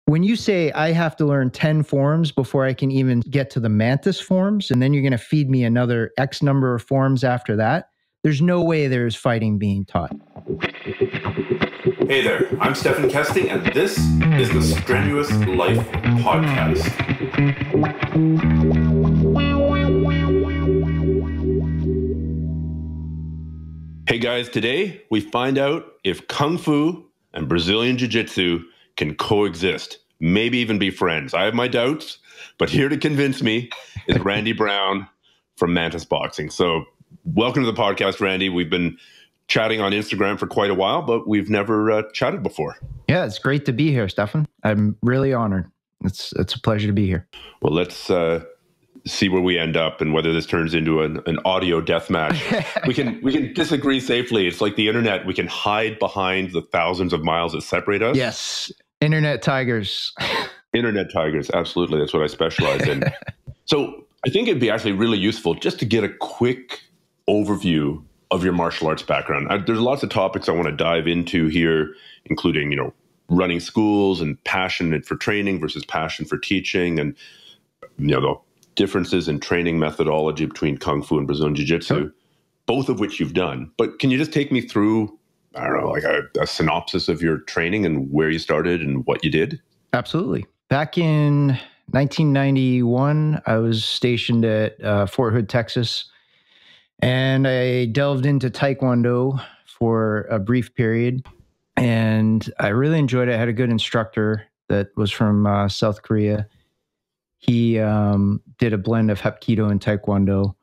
When you say I have to learn 10 forms before I can even get to the mantis forms, and then you're going to feed me another X number of forms after that, there's no way there's fighting being taught. Hey there, I'm Stephen Kesting, and this is the Strenuous Life Podcast. Hey guys, today we find out if Kung Fu and Brazilian Jiu-Jitsu can coexist, maybe even be friends. I have my doubts, but here to convince me is Randy Brown from Mantis Boxing. So welcome to the podcast, Randy. We've been chatting on Instagram for quite a while, but we've never chatted before. Yeah, it's great to be here, Stefan. I'm really honored. It's a pleasure to be here. Well, let's see where we end up and whether this turns into an audio death match. we can disagree safely. It's like the internet. We can hide behind the thousands of miles that separate us. Yes, internet tigers. Internet tigers, absolutely. That's what I specialize in. So I think it'd be actually really useful just to get a quick overview of your martial arts background. There's lots of topics I want to dive into here, including, running schools and passion for training versus passion for teaching, and, the differences in training methodology between Kung Fu and Brazilian Jiu-Jitsu, sure, both of which you've done. But can you just take me through, I don't know, like a synopsis of your training and where you started and what you did? Absolutely. Back in 1991, I was stationed at Fort Hood, Texas, and I delved into Taekwondo for a brief period, and I really enjoyed it. I had a good instructor that was from South Korea. He did a blend of Hapkido and Taekwondo.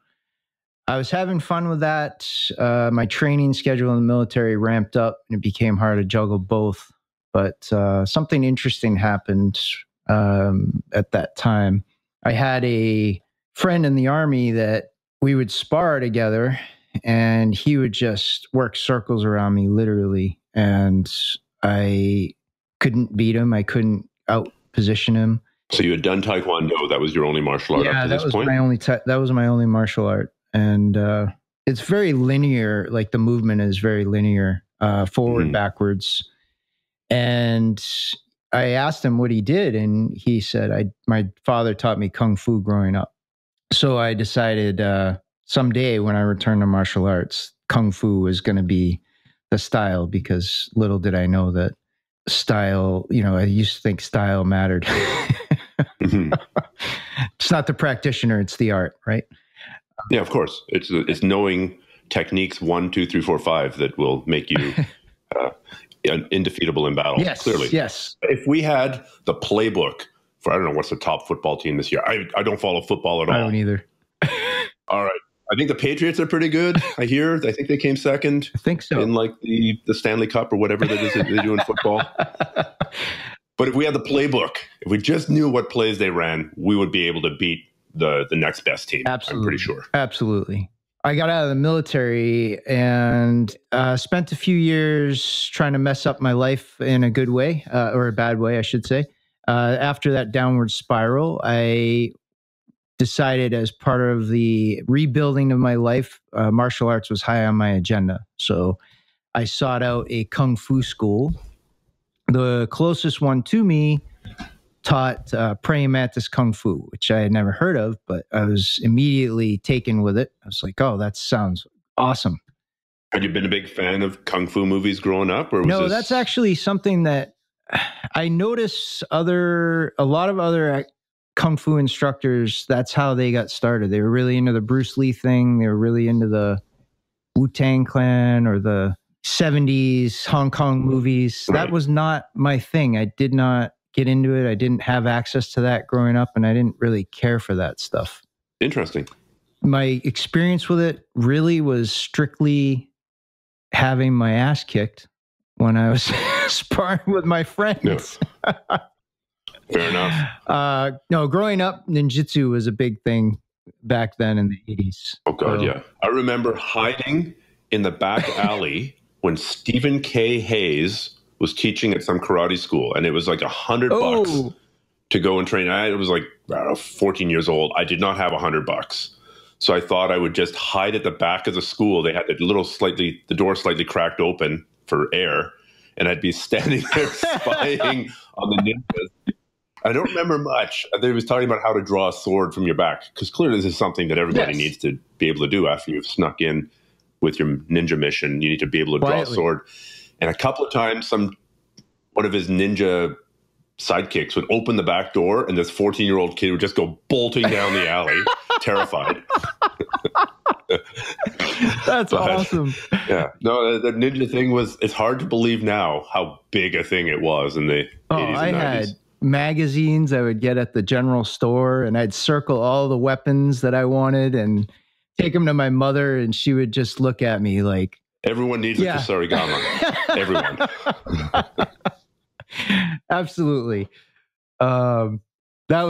I was having fun with that. My training schedule in the military ramped up, and it became hard to juggle both. But something interesting happened at that time. I had a friend in the Army that we would spar together, and he would just work circles around me, literally. And I couldn't beat him. I couldn't out-position him. So you had done Taekwondo. That was your only martial art up to this point? That was my only martial art. And it's very linear. Like the movement is very linear, forward, backwards. And I asked him what he did, and he said, my father taught me Kung Fu growing up. So I decided someday when I return to martial arts, Kung Fu was going to be the style, because little did I know that style, I used to think style mattered. It's not the practitioner, it's the art, right? Yeah, of course. It's knowing techniques 1, 2, 3, 4, 5 that will make you undefeatable in battle. Yes, clearly. Yes. If we had the playbook for, I don't know, what's the top football team this year? I don't follow football at all. I don't either. All right. I think the Patriots are pretty good. I think they came second. I think so. In like the Stanley Cup or whatever that is that they do in football. But if we had the playbook, if we just knew what plays they ran, we would be able to beat the next best team. Absolutely. I'm pretty sure. Absolutely. I got out of the military and spent a few years trying to mess up my life in a good way, or a bad way, I should say. After that downward spiral, I decided, as part of the rebuilding of my life, martial arts was high on my agenda. So I sought out a Kung Fu school. The closest one to me taught praying mantis Kung Fu, which I had never heard of, but I was immediately taken with it. I was like, oh, that sounds awesome. Had you been a big fan of Kung Fu movies growing up? Or No, that's actually something that I noticed a lot of other Kung Fu instructors, that's how they got started. They were really into the Bruce Lee thing. They were really into the Wu-Tang Clan or the 70s Hong Kong movies. Right. That was not my thing. I did not get into it. I didn't have access to that growing up, and I didn't really care for that stuff. Interesting. My experience with it really was strictly having my ass kicked when I was sparring with my friends. No. Fair enough. No, growing up, ninjutsu was a big thing back then in the 80s. Oh, God, yeah. I remember hiding in the back alley when Stephen K. Hayes was teaching at some karate school, and it was like $100 to go and train. I was like, I don't know, 14 years old. I did not have $100. So I thought I would just hide at the back of the school. They had the door slightly cracked open for air, and I'd be standing there spying on the ninjas. I don't remember much. I think he was talking about how to draw a sword from your back, because clearly this is something that everybody needs to be able to do after you've snuck in with your ninja mission. You need to be able to draw a sword. And a couple of times, one of his ninja sidekicks would open the back door, and this 14-year-old kid would just go bolting down the alley, terrified. That's awesome. Yeah. No, the ninja thing it's hard to believe now how big a thing it was in the 80s and 90s. I had magazines I would get at the general store, and I'd circle all the weapons that I wanted and take them to my mother, and she would just look at me like, everyone needs a kusarigama. Everyone. Absolutely. So that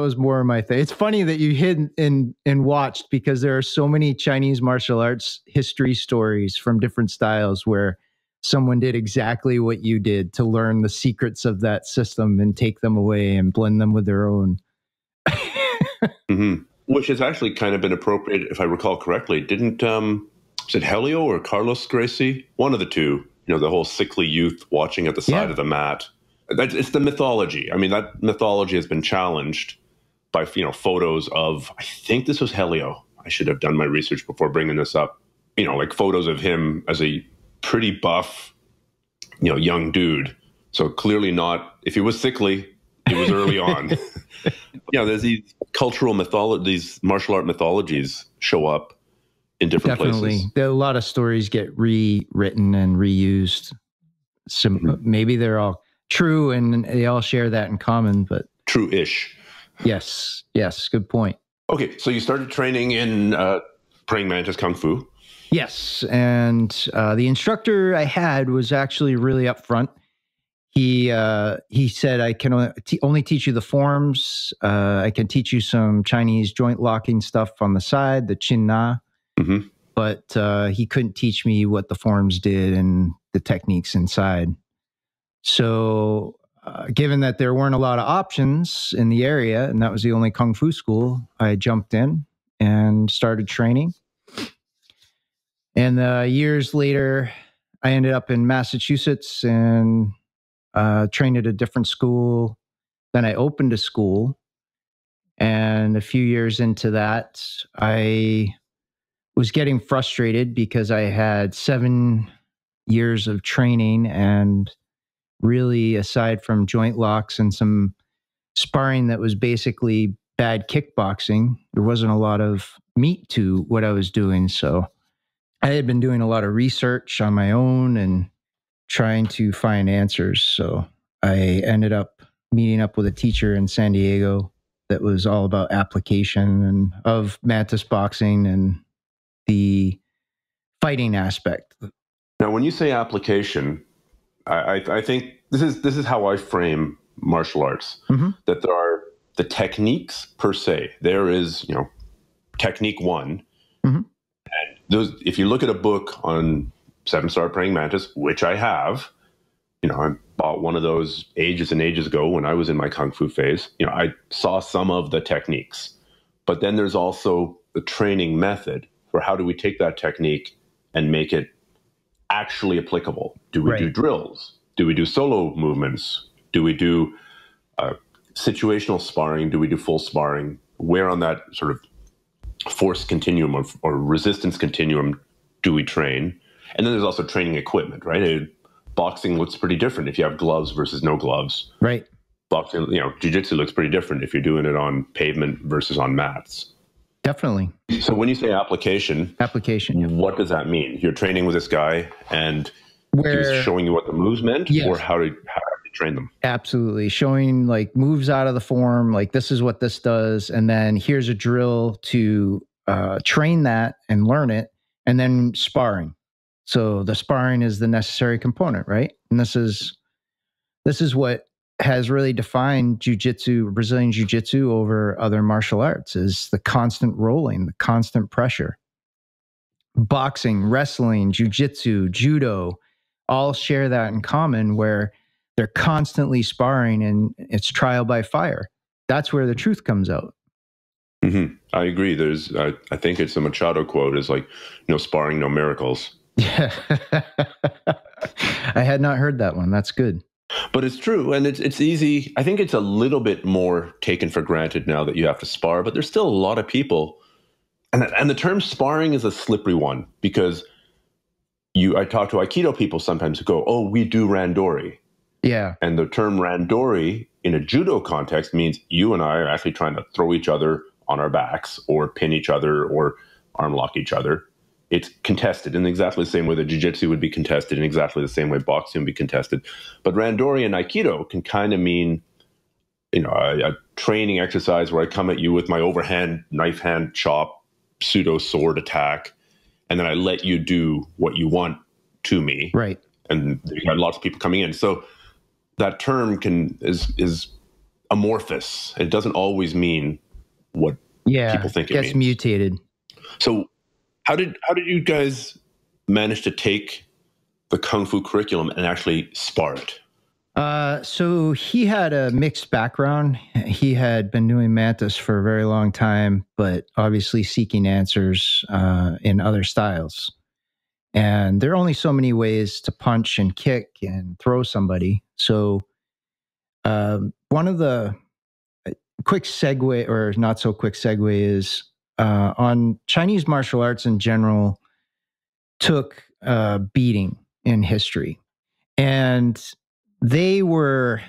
was more of my thing. It's funny that you hid and watched, because there are so many Chinese martial arts history stories from different styles where someone did exactly what you did to learn the secrets of that system and take them away and blend them with their own. Mm-hmm. Which has actually kind of been appropriate, if I recall correctly. Didn't, was it Helio or Carlos Gracie? One of the two, the whole sickly youth watching at the side of the mat. It's the mythology. I mean, that mythology has been challenged by, photos of, I think this was Helio. I should have done my research before bringing this up. Like photos of him as a pretty buff, young dude. So clearly not, if he was sickly, it was early on. There's these cultural these martial art mythologies show up in different places. A lot of stories get rewritten and reused. So maybe they're all true and they all share that in common, but true-ish. Yes, good point. Okay, so you started training in praying mantis kung fu. Yes, and the instructor I had was actually really upfront. He said, I can only teach you the forms. I can teach you some Chinese joint locking stuff on the side, the chin na. Mm-hmm. But he couldn't teach me what the forms did and the techniques inside. So given that there weren't a lot of options in the area, and that was the only kung fu school, I jumped in and started training. And years later, I ended up in Massachusetts and trained at a different school. Then I opened a school. And a few years into that, I was getting frustrated because I had 7 years of training, and really, aside from joint locks and some sparring that was basically bad kickboxing, there wasn't a lot of meat to what I was doing. So I had been doing a lot of research on my own and trying to find answers. So I ended up meeting up with a teacher in San Diego that was all about application and of mantis boxing and the fighting aspect. Now, when you say application, I think this is how I frame martial arts. Mm-hmm. That there are the techniques per se. There is, technique one. Mm-hmm. And if you look at a book on 7-star praying mantis, which I have, I bought one of those ages and ages ago when I was in my kung fu phase. I saw some of the techniques, but then there's also the training method for how do we take that technique and make it actually applicable. Do we do drills? Do we do solo movements? Do we do situational sparring? Do we do full sparring? Where on that sort of force continuum or resistance continuum do we train? And then there's also training equipment, right? Boxing looks pretty different if you have gloves versus no gloves. Right. Boxing, jiu-jitsu looks pretty different if you're doing it on pavement versus on mats. Definitely. So when you say application, what does that mean? You're training with this guy and he was showing you what the moves meant, or how to train them? Absolutely. Showing like moves out of the form, like this is what this does. And then here's a drill to train that and learn it, and then sparring. So the sparring is the necessary component, right? And this is what has really defined jiu-jitsu, Brazilian jiu-jitsu over other martial arts, is the constant rolling, the constant pressure. Boxing, wrestling, jiu-jitsu, judo, all share that in common, where they're constantly sparring and it's trial by fire. That's where the truth comes out. Mm-hmm. I agree. I think it's a Machado quote, is like, no sparring, no miracles. Yeah. I had not heard that one. That's good. But it's true, and it's easy. I think it's a little bit more taken for granted now that you have to spar, but there's still a lot of people, and the term sparring is a slippery one because I talk to Aikido people sometimes who go, "Oh, we do randori," Yeah. and the term randori in a judo context means you and I are actually trying to throw each other on our backs or pin each other or arm lock each other. It's contested in exactly the same way that jiu-jitsu would be contested, in exactly the same way boxing would be contested. But randori and aikido can kind of mean, a training exercise where I come at you with my overhand knife hand chop, pseudo sword attack, and then I let you do what you want to me. Right. And you got lots of people coming in. So that term is amorphous. It doesn't always mean what people think it means. Gets mutated. So how did you guys manage to take the Kung Fu curriculum and actually spar it? So he had a mixed background. He had been doing mantis for a very long time, but obviously seeking answers in other styles. And there are only so many ways to punch and kick and throw somebody. So one of the quick segue, or not so quick segue, is on Chinese martial arts in general took beating in history. And they were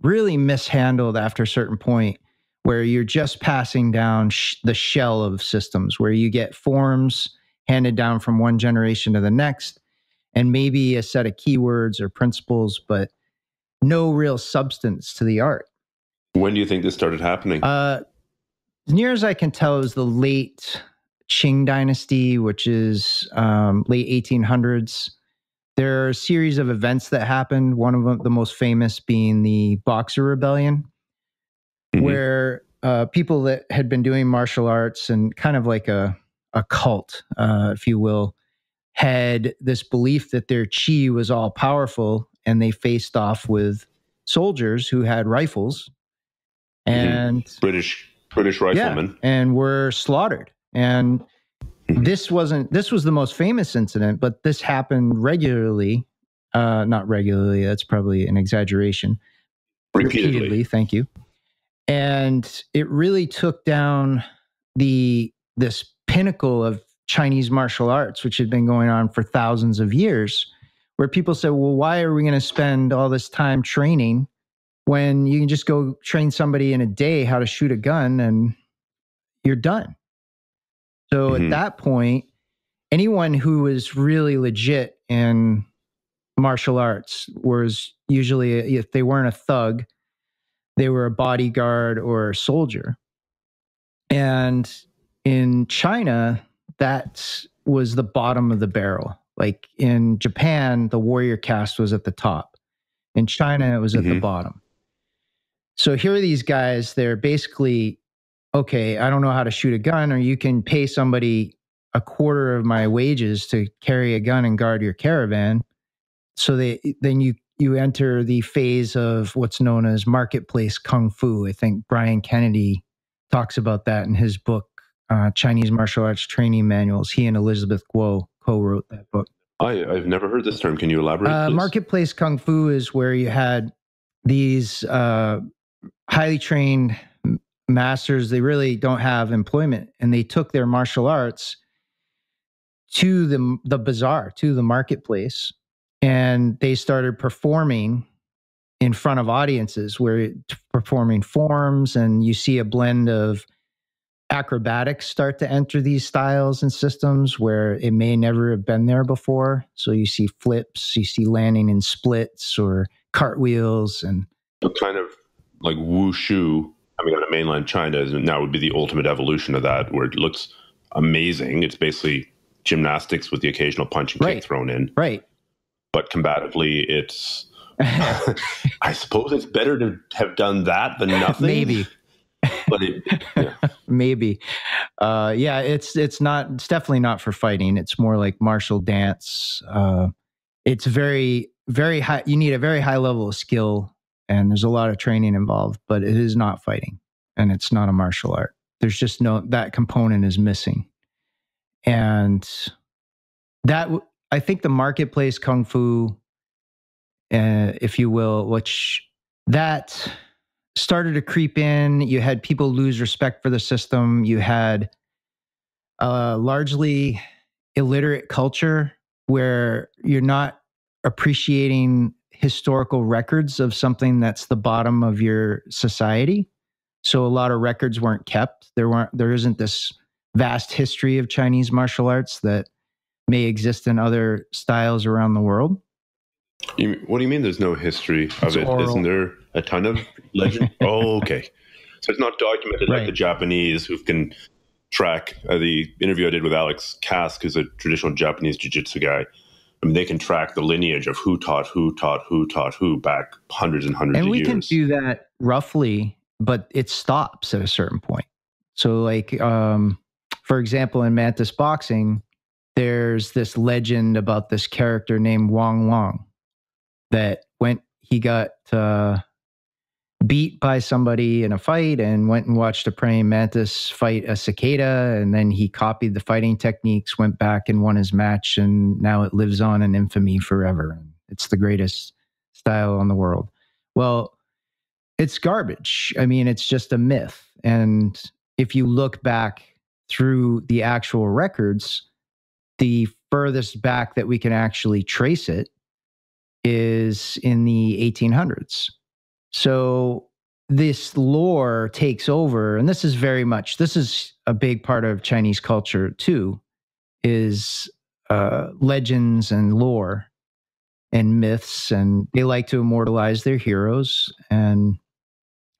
really mishandled after a certain point where you're just passing down the shell of systems where you get forms handed down from one generation to the next and maybe a set of keywords or principles, but no real substance to the art. When do you think this started happening? As near as I can tell, it was the late Qing dynasty, which is late 1800s. There are a series of events that happened, one of them, the most famous being the Boxer Rebellion, where people that had been doing martial arts and kind of like a cult, if you will, had this belief that their chi was all powerful, and they faced off with soldiers who had rifles and British riflemen, and were slaughtered. And this was the most famous incident, but this happened regularly. Not regularly, that's probably an exaggeration. Repeatedly, thank you. And it really took down this pinnacle of Chinese martial arts, which had been going on for thousands of years, where people said, well, why are we going to spend all this time training when you can just go train somebody in a day how to shoot a gun and you're done? So at that point, anyone who was really legit in martial arts was usually, if they weren't a thug, they were a bodyguard or a soldier. And in China, that was the bottom of the barrel. Like in Japan, the warrior caste was at the top. In China, it was at the bottom. So here are these guys, they're basically, okay, I don't know how to shoot a gun, or you can pay somebody a quarter of my wages to carry a gun and guard your caravan. So then you enter the phase of what's known as marketplace kung fu. I think Brian Kennedy talks about that in his book, Chinese Martial Arts Training Manuals. He and Elizabeth Guo co-wrote that book. I've never heard this term. Can you elaborate, please? Marketplace kung fu is where you had these highly trained masters. They really don't have employment, and they took their martial arts to the bazaar, to the marketplace, and they started performing in front of audiences, where performing forms, and you see a blend of acrobatics start to enter these styles and systems where it may never have been there before. So you see flips, you see landing in splits or cartwheels, and kind of like wushu. I mean, on mainland China now would be the ultimate evolution of that, where it looks amazing. It's basically gymnastics with the occasional punch and kick thrown in. Right. But combatively, it's, I suppose it's better to have done that than nothing. Maybe. But maybe. It's definitely not for fighting. It's more like martial dance. It's very, very high. You need a very high level of skill, and there's a lot of training involved, but it is not fighting, and it's not a martial art. There's just that component is missing. And I think the marketplace kung fu if you will, which that started to creep in. You had people lose respect for the system. You had a largely illiterate culture where you're not appreciating historical records of something that's the bottom of your society. So a lot of records weren't kept. There isn't this vast history of Chinese martial arts that may exist in other styles around the world. What do you mean there's no history of it? Oral. Isn't there a ton of legend? Oh, okay. So it's not documented like the Japanese who can track the interview I did with Alex Kask, who's a traditional Japanese jiu-jitsu guy. I mean, they can track the lineage of who taught who back hundreds and hundreds of years. And we can do that roughly, but it stops at a certain point. So like, for example, in Mantis boxing, there's this legend about this character named Wong Long that he got beat by somebody in a fight and went and watched a praying mantis fight a cicada. And then he copied the fighting techniques, went back and won his match. And now it lives on in infamy forever. And it's the greatest style in the world. Well, it's garbage. I mean, it's just a myth. And if you look back through the actual records, the furthest back that we can actually trace it is in the 1800s. So this lore takes over, and this is a big part of Chinese culture too, is legends and lore and myths, and they like to immortalize their heroes. And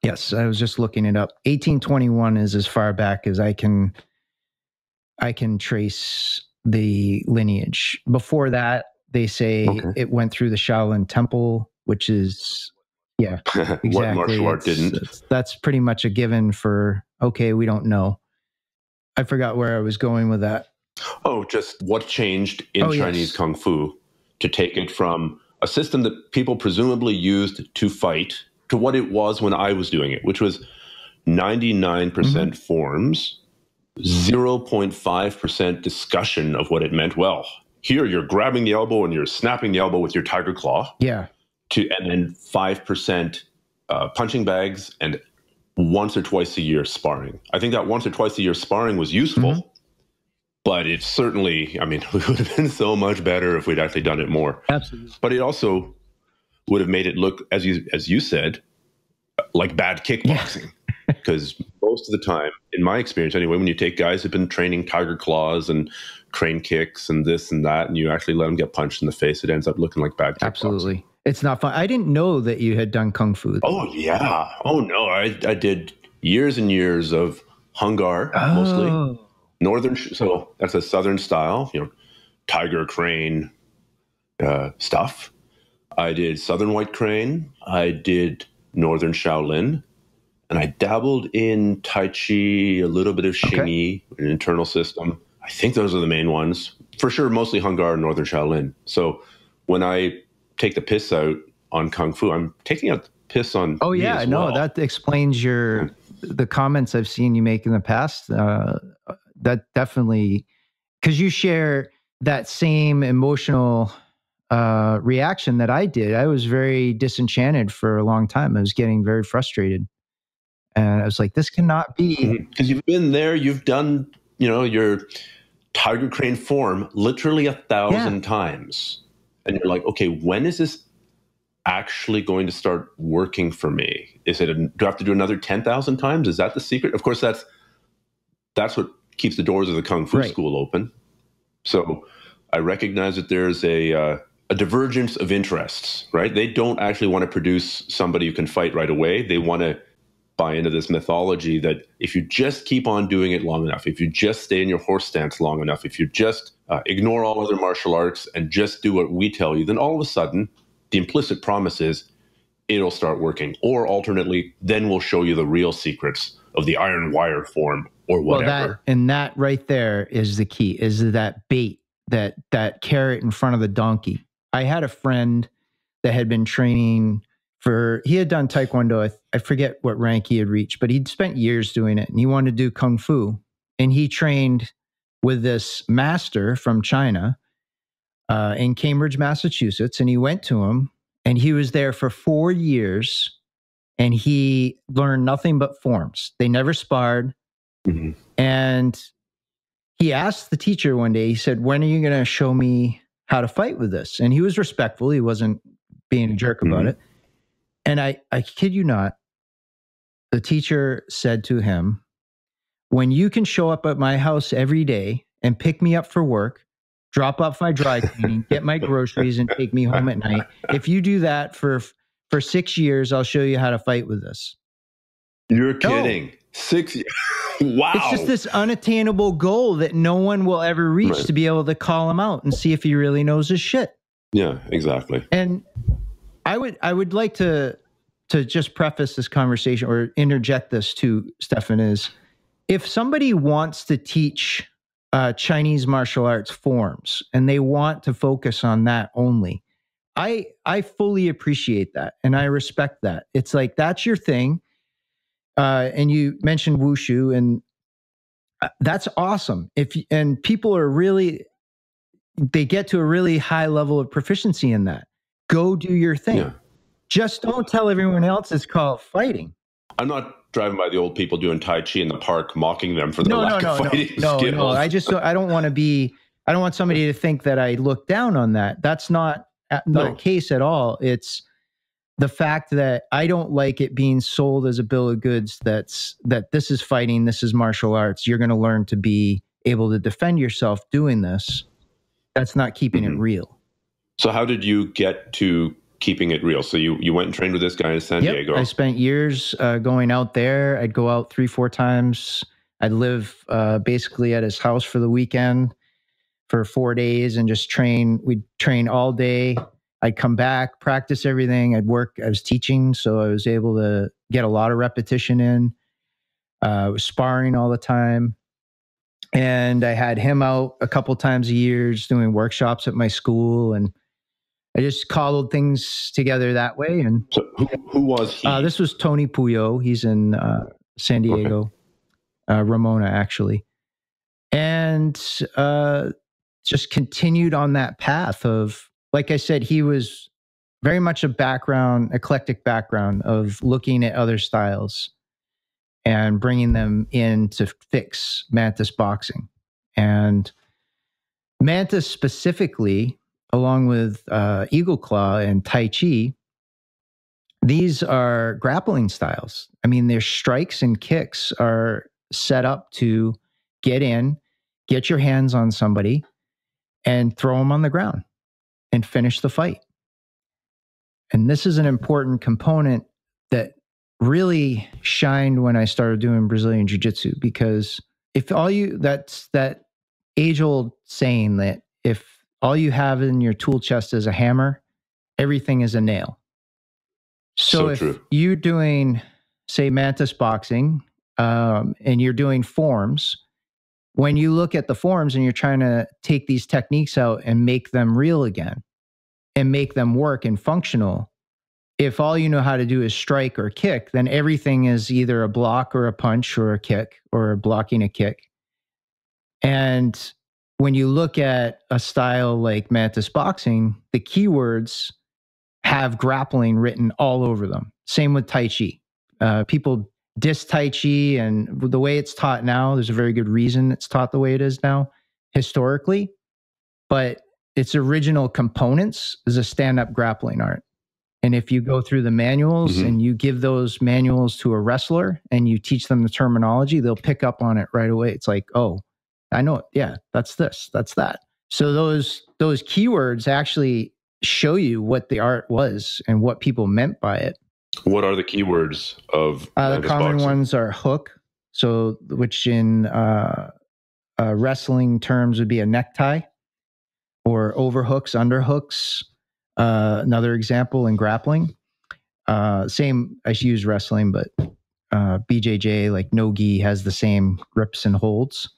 yes, I was just looking it up. 1821 is as far back as I can trace the lineage. Before that, they say it went through the Shaolin Temple, which is, yeah, exactly. What martial art didn't? That's pretty much a given for, okay, we don't know. I forgot where I was going with that. Oh, just what changed in Chinese Kung Fu to take it from a system that people presumably used to fight to what it was when I was doing it, which was 99% forms, 0.5% discussion of what it meant. Well, here you're grabbing the elbow and you're snapping the elbow with your tiger claw. Yeah. And then 5% punching bags and once or twice a year sparring. I think that once or twice a year sparring was useful, but it's certainly, I mean, it would have been so much better if we'd actually done it more. Absolutely. But it also would have made it look, as you said, like bad kickboxing. Because most of the time, in my experience anyway, when you take guys who've been training tiger claws and crane kicks and this and that, and you actually let them get punched in the face, it ends up looking like bad kickboxing. Absolutely. It's not fun. I didn't know that you had done Kung Fu. Oh, yeah. Oh, no. I did years and years of Hung Gar, mostly. Northern, so that's a Southern style, tiger crane stuff. I did Southern White Crane. I did Northern Shaolin. And I dabbled in Tai Chi, a little bit of Xingyi, an internal system. I think those are the main ones. For sure, mostly Hung Gar and Northern Shaolin. So when I take the piss out on Kung Fu, I'm taking out the piss on me as well. That explains the comments I've seen you make in the past. That definitely, because you share that same emotional reaction that I did. I was very disenchanted for a long time. I was getting very frustrated. And I was like, this cannot be. Because you've been there, you've done, your tiger crane form literally 1,000 times. And you're like, okay, when is this actually going to start working for me? Do I have to do another 10,000 times? Is that the secret? Of course, that's what keeps the doors of the Kung Fu school open. So I recognize that there's a divergence of interests, right? They don't actually want to produce somebody who can fight right away. They want to buy into this mythology that if you just keep on doing it long enough, if you just stay in your horse stance long enough, if you just ignore all other martial arts and just do what we tell you, then all of a sudden, the implicit promise is it'll start working. Or alternately, then we'll show you the real secrets of the iron wire form or whatever. Well, that right there is the key, is that bait, that carrot in front of the donkey. I had a friend that had been training he had done Taekwondo. I forget what rank he had reached, but he'd spent years doing it, and he wanted to do Kung Fu. And he trained with this master from China in Cambridge, Massachusetts. And he went to him And he was there for 4 years, and he learned nothing but forms. They never sparred. Mm-hmm. And he asked the teacher one day, he said, when are you going to show me how to fight with this? And he was respectful. He wasn't being a jerk about it. And I kid you not, the teacher said to him, when you can show up at my house every day and pick me up for work, drop off my dry cleaning, get my groceries, and take me home at night. If you do that for 6 years, I'll show you how to fight with this. You're kidding. 6 years. Wow. It's just this unattainable goal that no one will ever reach to be able to call him out and see if he really knows his shit. Yeah, exactly. And I would like to just preface this conversation or interject this too, Stefan, is if somebody wants to teach Chinese martial arts forms and they want to focus on that only, I fully appreciate that and I respect that. It's like, that's your thing. And you mentioned wushu, and that's awesome. And people are really, they get to a really high level of proficiency in that. Go do your thing. Yeah. Just don't tell everyone else it's called fighting. I'm not driving by the old people doing Tai Chi in the park, mocking them for their lack of fighting skills. No, I don't want somebody to think that I look down on that. That's not the case at all. It's the fact that I don't like it being sold as a bill of goods that this is fighting, this is martial arts. You're going to learn to be able to defend yourself doing this. That's not keeping it real. So how did you get to keeping it real? So you went and trained with this guy in San Diego. I spent years going out there. I'd go out 3-4 times. I'd live basically at his house for the weekend for 4 days and just train. We'd train all day. I'd come back, practice everything. I'd work. I was teaching, so I was able to get a lot of repetition in. I was sparring all the time. And I had him out a couple times a year just doing workshops at my school. And I just coddled things together that way. And so who was he? This was Tony Puyo. He's in San Diego, Ramona, actually. And just continued on that path of, like I said, he was very much eclectic background of looking at other styles and bringing them in to fix mantis boxing. And mantis specifically, along with Eagle Claw and Tai Chi, these are grappling styles. I mean, their strikes and kicks are set up to get in, get your hands on somebody, and throw them on the ground and finish the fight. And this is an important component that really shined when I started doing Brazilian Jiu-Jitsu, because that's that age-old saying that if all you have in your tool chest is a hammer, everything is a nail. So if true. You're doing, say, mantis boxing, and you're doing forms, when you look at the forms and you're trying to take these techniques out and make them real again and make them work and functional, if all you know how to do is strike or kick, then everything is either a block or a punch or a kick or blocking a kick. And when you look at a style like mantis boxing, the keywords have grappling written all over them. Same with Tai Chi. People diss Tai Chi, and the way it's taught now, there's a very good reason it's taught the way it is now, historically. But its original components is a stand-up grappling art. And if you go through the manuals and you give those manuals to a wrestler and you teach them the terminology, they'll pick up on it right away. It's like, oh, I know it. Yeah, that's this, that's that. So those keywords actually show you what the art was and what people meant by it. What are the keywords of the common boxing? Ones are hook, so which in wrestling terms would be a necktie, or overhooks, underhooks. Another example in grappling. Same, I use wrestling, but BJJ, like no-gi, has the same grips and holds.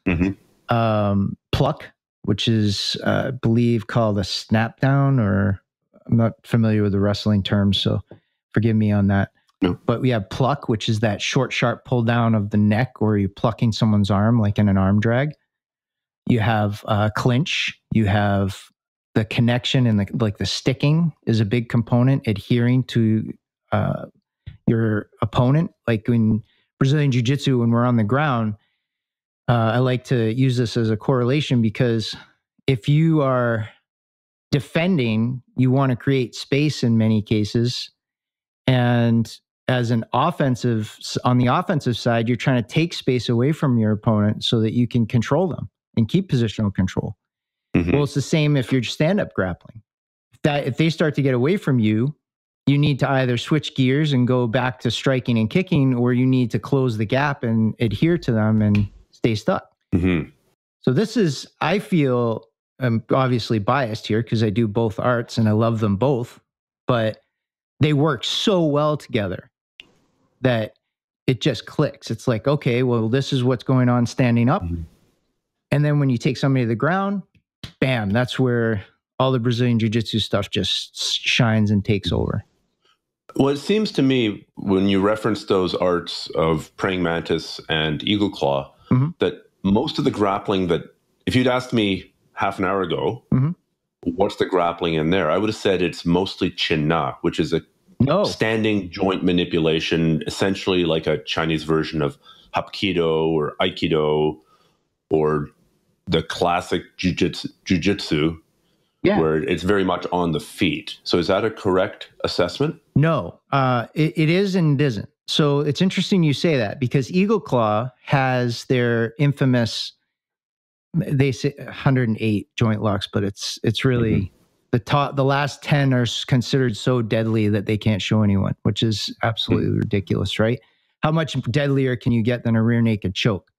Pluck, which is, I believe, called a snap down, or I'm not familiar with the wrestling terms, so forgive me on that. No. But we have pluck, which is that short, sharp pull down of the neck, or you're plucking someone's arm, like in an arm drag. You have clinch. You have the connection and the sticking is a big component, adhering to your opponent. Like in Brazilian Jiu-Jitsu, when we're on the ground, I like to use this as a correlation, because if you are defending, you want to create space in many cases. And as on the offensive side, you're trying to take space away from your opponent so that you can control them and keep positional control. Mm-hmm. Well, it's the same if you're stand-up grappling. If they start to get away from you, you need to either switch gears and go back to striking and kicking, or you need to close the gap and adhere to them and stay stuck. Mm-hmm. So this is, I feel, I'm obviously biased here because I do both arts and I love them both, but they work so well together that it just clicks. It's like, okay, well, this is what's going on standing up. Mm-hmm. And then when you take somebody to the ground, bam, that's where all the Brazilian Jiu-Jitsu stuff just shines and takes over. Well, it seems to me when you reference those arts of praying mantis and eagle claw, mm-hmm. that most of the grappling that, if you'd asked me half an hour ago, mm-hmm. what's the grappling in there, I would have said it's mostly chin na, which is a standing joint manipulation, essentially like a Chinese version of Hapkido or Aikido or the classic jiu-jitsu, where it's very much on the feet. So is that a correct assessment? No, it is and it isn't. So it's interesting you say that, because Eagle Claw has their infamous, they say 108 joint locks, but it's really the last 10 are considered so deadly that they can't show anyone, which is absolutely ridiculous, right? How much deadlier can you get than a rear naked choke?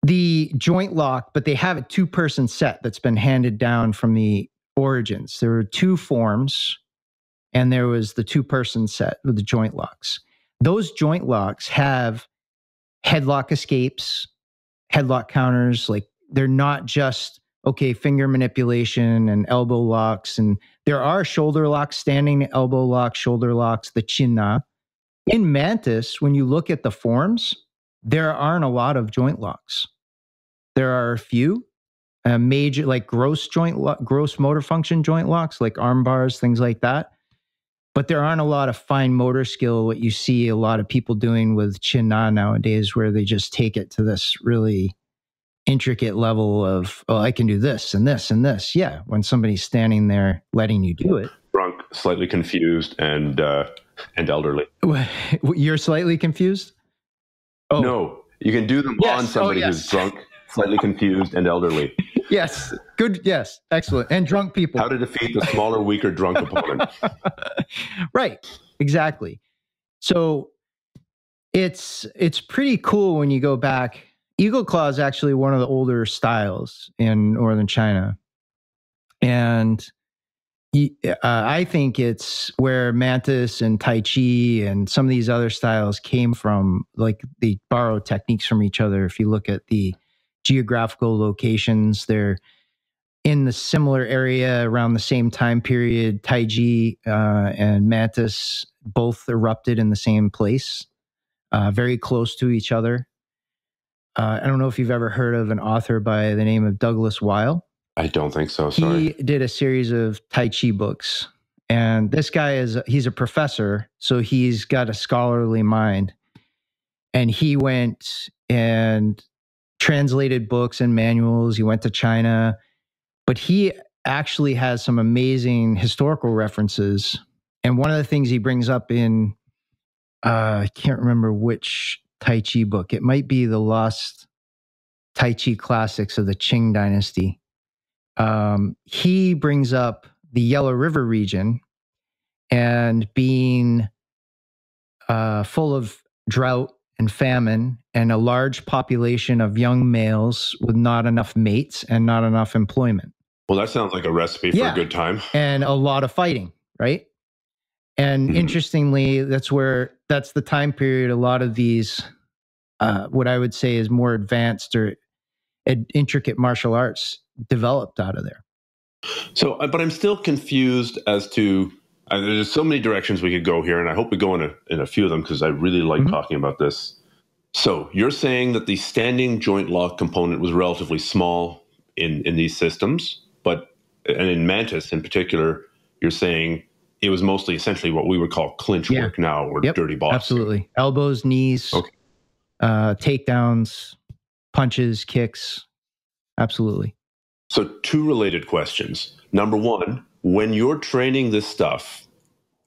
The joint lock, but they have a 2-person set that's been handed down from the origins. There were 2 forms, and there was the 2-person set with the joint locks. Those joint locks have headlock escapes, headlock counters. Like, they're not just, okay, finger manipulation and elbow locks. And there are shoulder locks, standing elbow locks, shoulder locks, the chin na. In Mantis, when you look at the forms, there aren't a lot of joint locks. There are a few major, like gross motor function joint locks, like arm bars, things like that. But there aren't a lot of fine motor skill, what you see a lot of people doing with chin na nowadays, where they just take it to this really intricate level of, oh, I can do this and this and this. Yeah, when somebody's standing there letting you do it. Drunk, slightly confused, and elderly. You're slightly confused? Oh. No, you can do them on somebody who's drunk, slightly confused, and elderly. Yes. Good. Yes. Excellent. And drunk people. How to defeat the smaller, weaker, drunk opponent. Right. Exactly. So it's pretty cool when you go back. Eagle Claw is actually one of the older styles in northern China. And I think it's where Mantis and Tai Chi and some of these other styles came from. Like, they borrow techniques from each other. If you look at the geographical locations, they're in the similar area around the same time period. Tai Chi and Mantis both erupted in the same place, very close to each other. I don't know if you've ever heard of an author by the name of Douglas Weil. I don't think so, sorry. He did a series of Tai Chi books, and this guy he's a professor, so he's got a scholarly mind. And he went and translated books and manuals. He went to China, but he actually has some amazing historical references. And one of the things he brings up in, I can't remember which Tai Chi book. It might be the Lost Tai Chi Classics of the Qing Dynasty. He brings up the Yellow River region and being full of drought and famine and a large population of young males with not enough mates and not enough employment. Well, that sounds like a recipe for a good time. And a lot of fighting, right? And interestingly, that's the time period a lot of these, what I would say is more advanced or intricate martial arts developed out of there. So, but I'm still confused as to, there's so many directions we could go here, and I hope we go in a few of them because I really like talking about this. So you're saying that the standing joint lock component was relatively small in these systems, but and in mantis in particular, you're saying it was mostly essentially what we would call clinch work now, or dirty boxing. Absolutely. Elbows, knees, takedowns, punches, kicks. Absolutely. So 2 related questions. Number 1, when you're training this stuff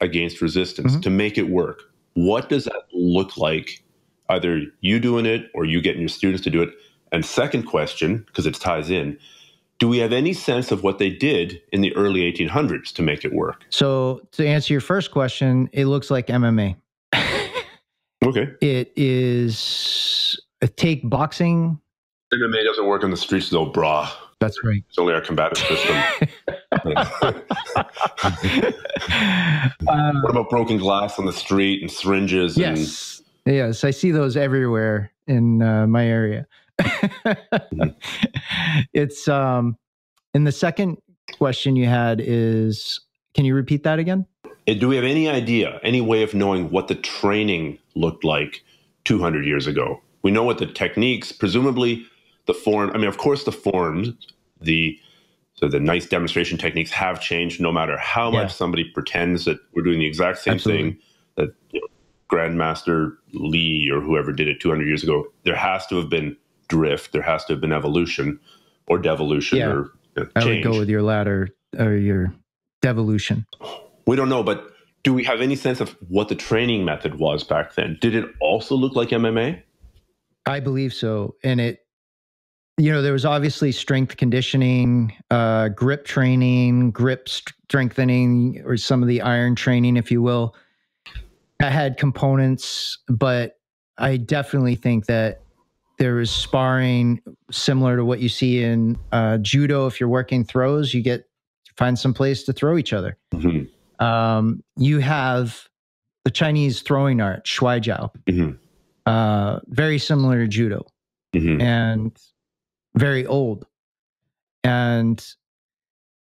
against resistance to make it work, what does that look like? Either you doing it or you getting your students to do it. And second question, because it ties in, do we have any sense of what they did in the early 1800s to make it work? So to answer your first question, it looks like MMA. Okay. It is take boxing. MMA doesn't work on the streets though, brah. That's right. It's only our combative system. What about broken glass on the street and syringes? Yes. Yes, I see those everywhere in my area. It's and the second question you had is, can you repeat that again? Do we have any idea, any way of knowing what the training looked like 200 years ago? We know what the techniques, presumably the form. I mean, of course, the forms, the nice demonstration techniques have changed. No matter how much somebody pretends that we're doing the exact same thing that Grandmaster Lee or whoever did it 200 years ago, there has to have been drift. There has to have been evolution or devolution or change. I would go with your latter or your devolution. We don't know, but do we have any sense of what the training method was back then? Did it also look like MMA? I believe so. And there was obviously strength conditioning, grip training, grip strengthening, or some of the iron training, if you will. I had components, but I definitely think that there was sparring similar to what you see in judo. If you're working throws, you find some place to throw each other. You have the Chinese throwing art, shuaijiao, very similar to judo, and very old. And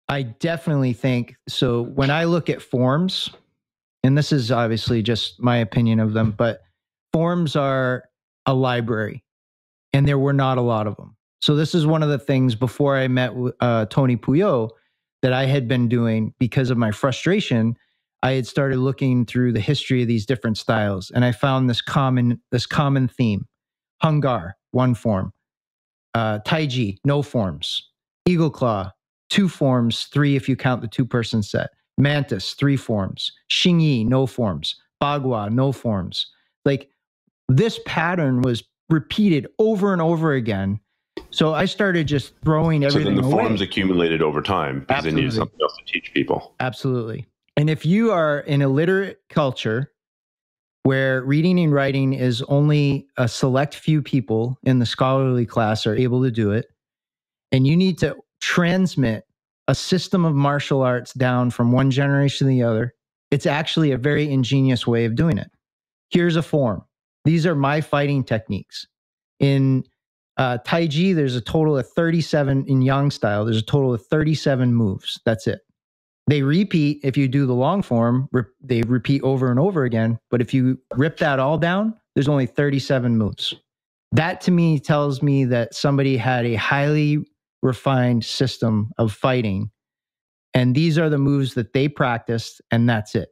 I definitely think, so when I look at forms, and this is obviously just my opinion of them, but forms are a library, and there were not a lot of them. So this is one of the things before I met Tony Puyot that I had been doing because of my frustration. I had started looking through the history of these different styles, and I found this common theme. Hung Gar, one form. Taiji, no forms. Eagle Claw, 2 forms, 3 if you count the 2-person set. Mantis, 3 forms. Xingyi, no forms. Bagua, no forms. Like, this pattern was repeated over and over again. So I started just throwing everything away. So then the forms accumulated over time because they needed something else to teach people. Absolutely. And if you are in a literate culture where reading and writing is only a select few people in the scholarly class are able to do it, and you need to transmit a system of martial arts down from one generation to the other, it's actually a very ingenious way of doing it. Here's a form. These are my fighting techniques. In Taiji, there's a total of 37, in Yang style, there's a total of 37 moves. That's it. They repeat, if you do the long form, they repeat over and over again. But if you rip that all down, there's only 37 moves. That to me tells me that somebody had a highly refined system of fighting. And these are the moves that they practiced, and that's it.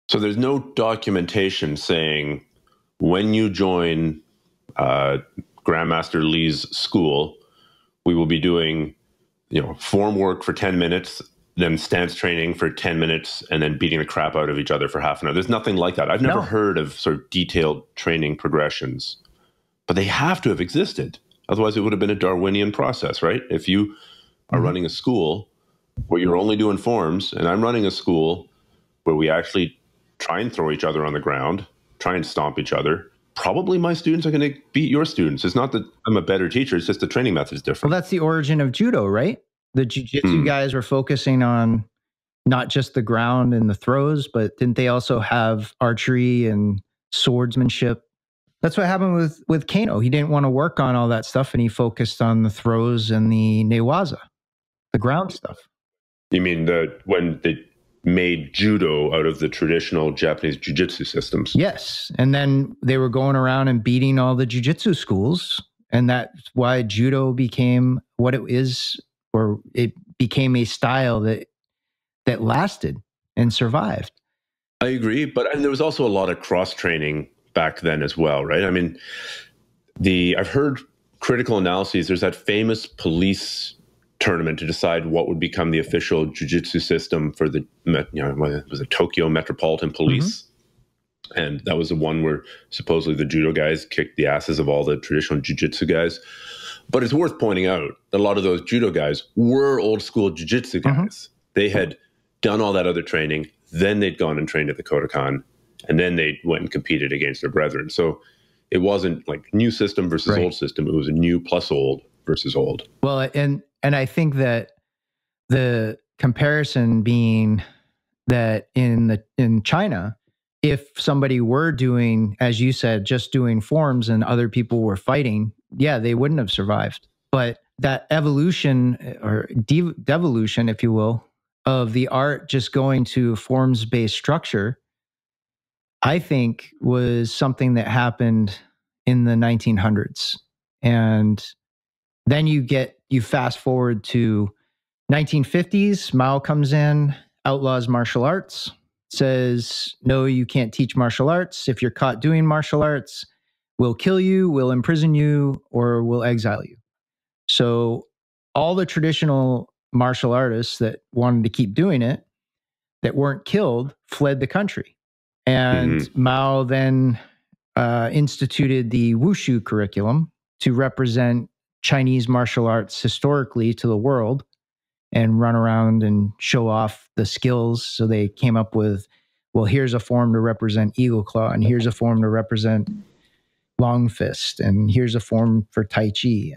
So there's no documentation saying when you join Grandmaster Lee's school, we will be doing, form work for 10 minutes, then stance training for 10 minutes, and then beating the crap out of each other for half an hour. There's nothing like that. I've never heard of sort of detailed training progressions, but they have to have existed. Otherwise, it would have been a Darwinian process, right? If you are running a school where you're only doing forms, and I'm running a school where we actually try and throw each other on the ground, try and stomp each other, probably my students are going to beat your students. It's not that I'm a better teacher. It's just the training method is different. Well, that's the origin of judo, right? The jiu-jitsu guys were focusing on not just the ground and the throws, but didn't they also have archery and swordsmanship? That's what happened with Kano. He didn't want to work on all that stuff, and he focused on the throws and the newaza, the ground stuff. You mean when they made judo out of the traditional Japanese jiu-jitsu systems? Yes. And then they were going around and beating all the jiu-jitsu schools, and that's why judo became what it is, or it became a style that lasted and survived. I agree, but there was also a lot of cross training back then as well, right? I mean, I've heard critical analyses. There's that famous police tournament to decide what would become the official jiu-jitsu system for the, it was a Tokyo Metropolitan Police. And that was the one where supposedly the judo guys kicked the asses of all the traditional jiu-jitsu guys. But it's worth pointing out that a lot of those judo guys were old school jiu-jitsu guys. They had done all that other training, then they'd gone and trained at the Kodokan, and then they went and competed against their brethren. So it wasn't like new system versus old system. It was a new plus old versus old. Well, and I think that the comparison being that in China, if somebody were doing, as you said, just doing forms and other people were fighting, yeah, they wouldn't have survived. But that evolution or devolution, if you will, of the art just going to forms-based structure, I think was something that happened in the 1900s. And then you fast forward to 1950s, Mao comes in, outlaws martial arts, says, no, you can't teach martial arts. If you're caught doing martial arts, we'll kill you, we'll imprison you, or we'll exile you. So all the traditional martial artists that wanted to keep doing it, that weren't killed, fled the country. And Mao then instituted the Wushu curriculum to represent Chinese martial arts historically to the world and run around and show off the skills. So they came up with, well, here's a form to represent Eagle Claw, and here's a form to represent Long Fist, and here's a form for Tai Chi.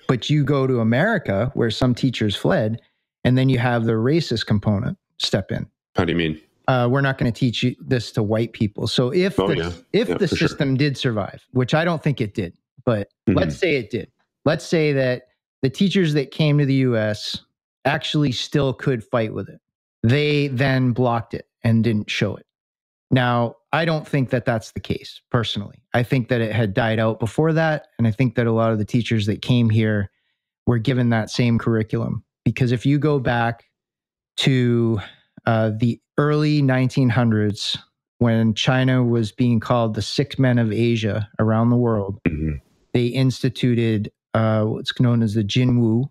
But you go to America where some teachers fled, and then you have the racist component step in. How do you mean? We're not going to teach you this to white people. So if the system did survive, which I don't think it did, but let's say it did. Let's say that the teachers that came to the US actually still could fight with it. They then blocked it and didn't show it. Now, I don't think that that's the case, personally. I think that it had died out before that, and I think that a lot of the teachers that came here were given that same curriculum. Because if you go back to the early 1900s, when China was being called the sick men of Asia around the world, they instituted what's known as the Jinwu,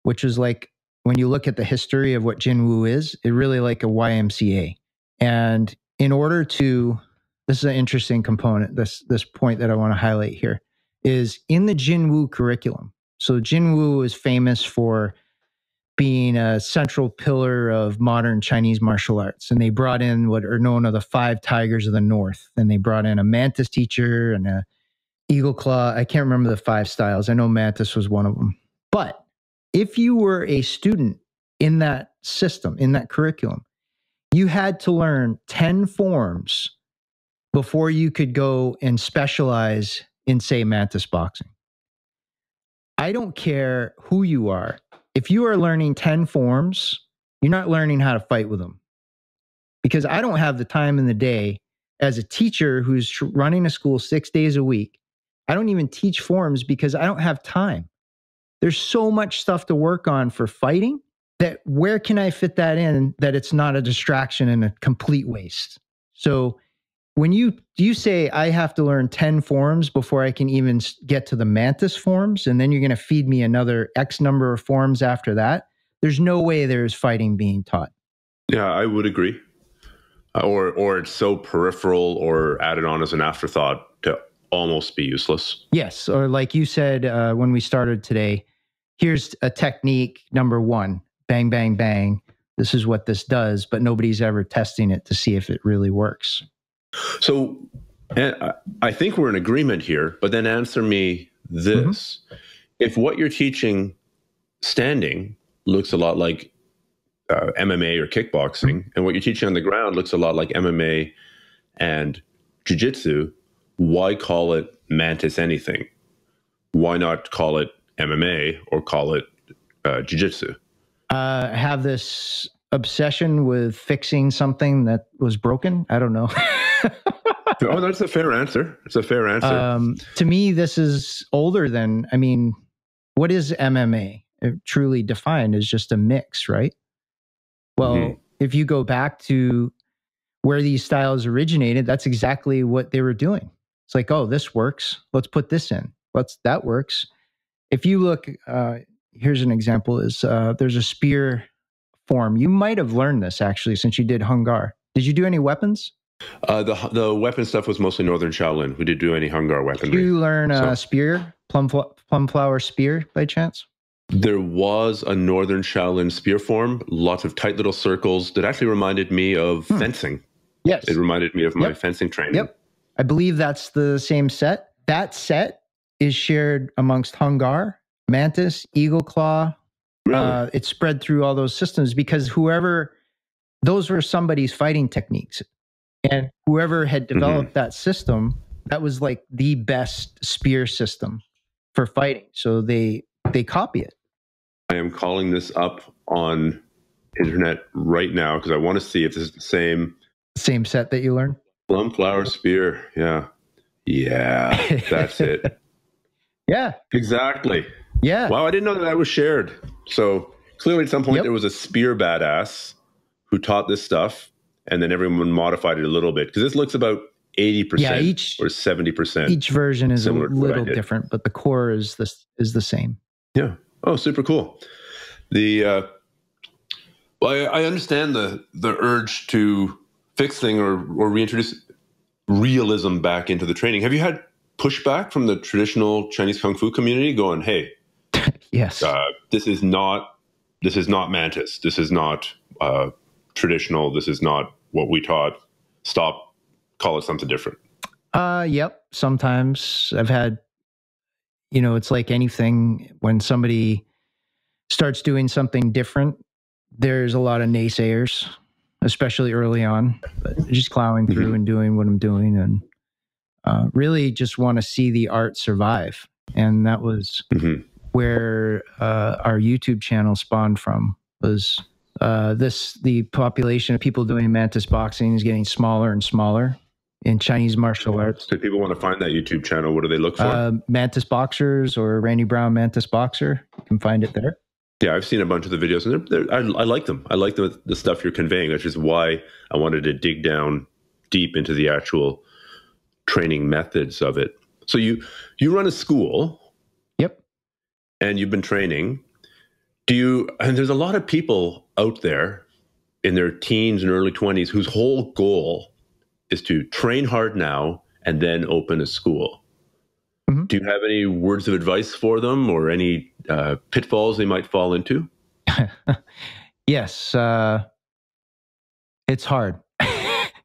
which is like, when you look at the history of what Jinwu is, it really like a YMCA. And in order to, this is an interesting component, this point that I want to highlight here, is in the Jinwu curriculum. So Jinwu is famous for being a central pillar of modern Chinese martial arts. And they brought in what are known as the 5 Tigers of the North. And they brought in a mantis teacher and a Eagle Claw. I can't remember the 5 styles. I know mantis was one of them. But if you were a student in that system, in that curriculum, you had to learn 10 forms before you could go and specialize in, say, mantis boxing. I don't care who you are. If you are learning 10 forms, you're not learning how to fight with them. Because I don't have the time in the day as a teacher who's running a school 6 days a week. I don't even teach forms because I don't have time. There's so much stuff to work on for fighting that where can I fit that in that it's not a distraction and a complete waste? So when you say I have to learn 10 forms before I can even get to the mantis forms, and then you're going to feed me another X number of forms after that, there's no way there's fighting being taught. Yeah, I would agree. Or it's so peripheral or added on as an afterthought to almost be useless. Yes, or like you said when we started today, here's a technique, number 1, bang, bang, bang. This is what this does, but nobody's ever testing it to see if it really works. So I think we're in agreement here, but then answer me this. If what you're teaching standing looks a lot like MMA or kickboxing, and what you're teaching on the ground looks a lot like MMA and jiu-jitsu, why call it mantis anything? Why not call it MMA or call it jiu-jitsu? I have this obsession with fixing something that was broken. I don't know. Oh, that's a fair answer. It's a fair answer. To me, this is older than, I mean, what is MMA? truly defined as just a mix, right? Well, if you go back to where these styles originated, that's exactly what they were doing. It's like, oh, this works. Let's put this in. That works. If you look, here's an example: there's a spear form. You might have learned this actually since you did Hung Gar. Did you do any weapons? The weapon stuff was mostly Northern Shaolin. We did do any Hung Gar weaponry. Did you learn spear, plum flower spear by chance? There was a Northern Shaolin spear form, lots of tight little circles that actually reminded me of fencing. Yes. It reminded me of my fencing training. Yep. I believe that's the same set. That set is shared amongst Hung Gar, Mantis, Eagle Claw. Really? It's spread through all those systems because those were somebody's fighting techniques. And whoever had developed that system, that was like the best spear system for fighting. So they copy it. I am calling this up on internet right now because I want to see if this is the same set that you learned. Plum flower spear. Yeah, that's it. Yeah, exactly. Yeah. Wow, I didn't know that was shared. So clearly at some point there was a spear badass who taught this stuff, and then everyone modified it a little bit because this looks about 80% or 70%. Each version is a little different, but the core is the same. Yeah. Oh, super cool. Well, I understand the urge to fix things or reintroduce realism back into the training. Have you had pushback from the traditional Chinese Kung Fu community going, hey, yes, this is not mantis. This is not traditional. This is not what we taught. Stop. Call it something different. Yep. Sometimes I've had, it's like anything when somebody starts doing something different, there's a lot of naysayers, especially early on, but just plowing through and doing what I'm doing and really just want to see the art survive. And that was where our YouTube channel spawned from, was the population of people doing mantis boxing is getting smaller and smaller in Chinese martial arts. So if people want to find that YouTube channel, what do they look for? Mantis Boxers or Randy Brown Mantis Boxer. You can find it there. Yeah, I've seen a bunch of the videos, and I like them. I like the stuff you're conveying, which is why I wanted to dig down deep into the actual training methods of it. So you run a school. Yep. And you've been training. And there's a lot of people out there in their teens and early 20s whose whole goal is to train hard now and then open a school. Do you have any words of advice for them or any pitfalls they might fall into? Yes. It's hard.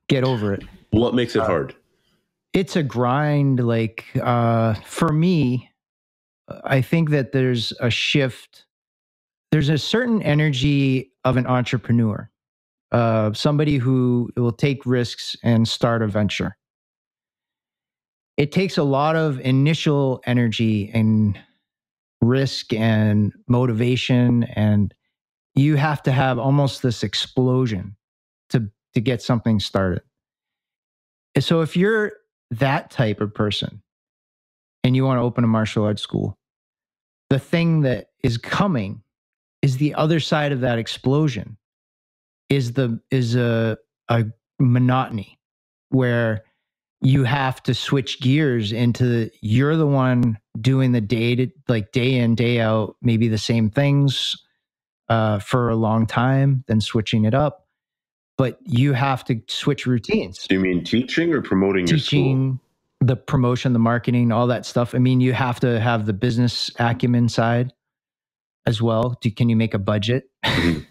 Get over it. What makes it hard? It's a grind. Like, for me, I think that there's a shift. There's a certain energy of an entrepreneur, somebody who will take risks and start a venture. It takes a lot of initial energy and risk and motivation, and you have to have almost this explosion to get something started. And so if you're that type of person and you want to open a martial arts school, the thing that is coming is the other side of that explosion is a monotony where you have to switch gears into you're the one doing the day in, day out, maybe the same things for a long time, then switching it up. But you have to switch routines. Do you mean teaching or promoting your school? Teaching, the promotion, the marketing, all that stuff. I mean, you have to have the business acumen side as well. Can you make a budget? Can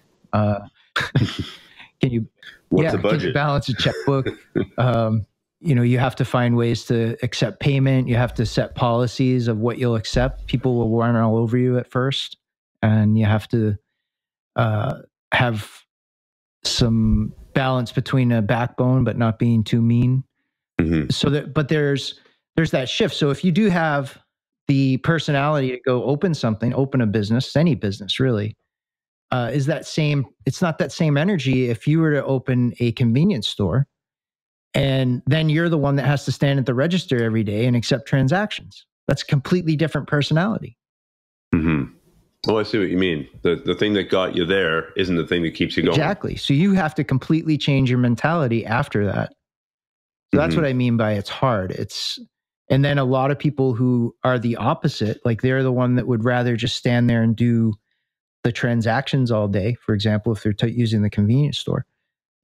you? What's a budget? Can you balance a checkbook? You have to find ways to accept payment. You have to set policies of what you'll accept. People will run all over you at first, and you have to have some balance between a backbone, but not being too mean. But there's that shift. So if you do have the personality to go open a business, any business really, it's not that same energy if you were to open a convenience store and then you're the one that has to stand at the register every day and accept transactions. That's a completely different personality. Oh, I see what you mean. The thing that got you there isn't the thing that keeps you going. Exactly. So you have to completely change your mentality after that. So that's what I mean by it's hard. And then a lot of people who are the opposite, like they're the one that would rather just stand there and do the transactions all day. For example, if they're using the convenience store,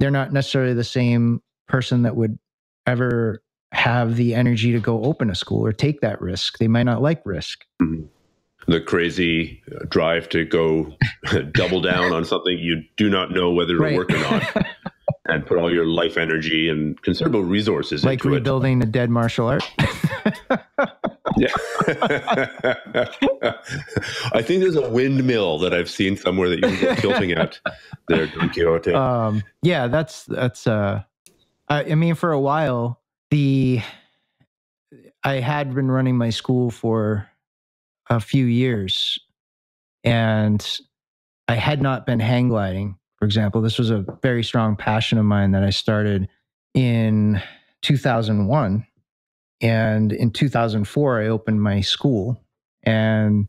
they're not necessarily the same person that would ever have the energy to go open a school or take that risk. They might not like risk. The crazy drive to go double down on something you do not know whether to work or not. And put all your life energy and considerable resources like into rebuilding a dead martial art. Yeah. I think there's a windmill that I've seen somewhere that you can go tilting at there, Don Quixote. Yeah, that's I mean, for a while, I had been running my school for a few years and I had not been hang gliding. For example, this was a very strong passion of mine that I started in 2001. And in 2004, I opened my school and